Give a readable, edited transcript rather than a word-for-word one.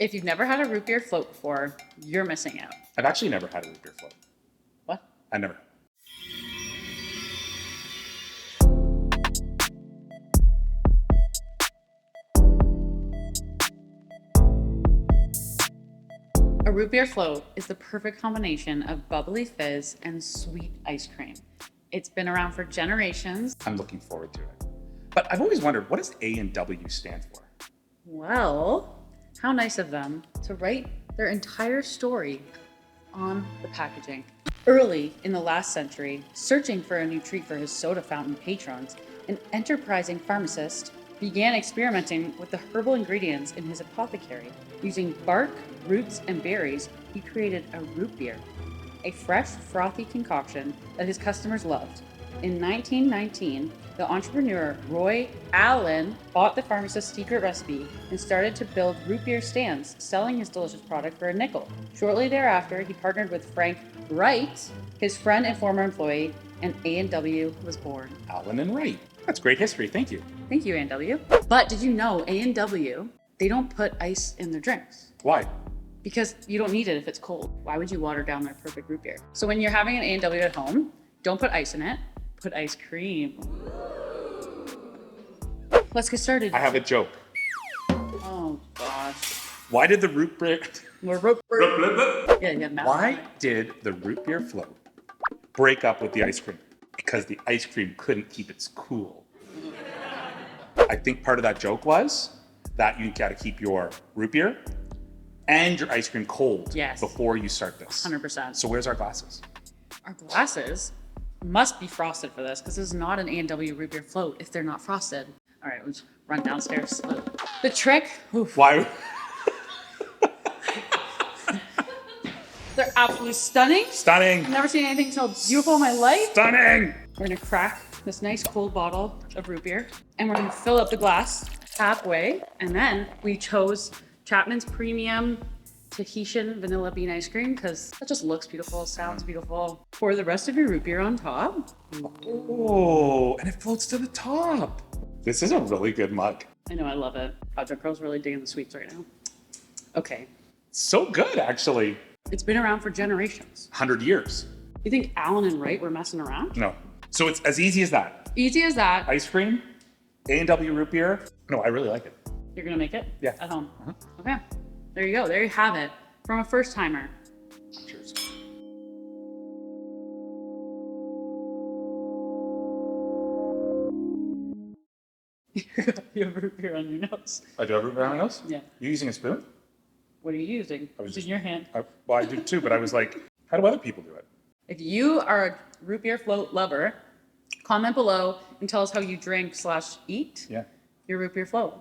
If you've never had a root beer float before, you're missing out. I've actually never had a root beer float. What? I never. A root beer float is the perfect combination of bubbly fizz and sweet ice cream. It's been around for generations. I'm looking forward to it. But I've always wondered, what does A and W stand for? Well, how nice of them to write their entire story on the packaging. Early in the last century, searching for a new treat for his soda fountain patrons, an enterprising pharmacist began experimenting with the herbal ingredients in his apothecary. Using bark, roots, and berries, he created a root beer, a fresh, frothy concoction that his customers loved. In 1919, the entrepreneur Roy Allen bought the pharmacist's secret recipe and started to build root beer stands, selling his delicious product for a nickel. Shortly thereafter, he partnered with Frank Wright, his friend and former employee, and A&W was born. Allen and Wright. That's great history. Thank you. Thank you, A&W. But did you know A&W, they don't put ice in their drinks? Why? Because you don't need it if it's cold. Why would you water down their perfect root beer? So when you're having an A&W at home, don't put ice in it, put ice cream. Let's get started. I have a joke. Oh gosh. Why did the root beer... Why did the root beer float break up with the ice cream? Because the ice cream couldn't keep its cool. I think part of that joke was that you gotta keep your root beer and your ice cream cold before you start this. 100%. So where's our glasses? Our glasses must be frosted for this because this is not an A&W root beer float if they're not frosted. All right, let's run downstairs. The trick. Oof. Why? They're absolutely stunning. Stunning. I've never seen anything so beautiful in my life. Stunning. We're gonna crack this nice cold bottle of root beer and we're gonna fill up the glass halfway. And then we chose Chapman's Premium Tahitian Vanilla Bean Ice Cream because that just looks beautiful, sounds beautiful. Pour the rest of your root beer on top. Oh, and it floats to the top. This is a really good mug. I know, I love it. Project Girl's really digging the sweets right now. Okay. So good, actually. It's been around for generations. 100 years. You think Allen and Wright were messing around? No. So it's as easy as that. Easy as that. Ice cream, A&W root beer. No, I really like it. You're gonna make it? Yeah. At home? Okay. There you go. There you have it. From a first timer. Cheers. You have root beer on your nose. I do have root beer on my nose? Yeah. You using a spoon? What are you using? It's in your hand. Well, I do too, but I was like, how do other people do it? If you are a root beer float lover, comment below and tell us how you drink/eat your root beer float.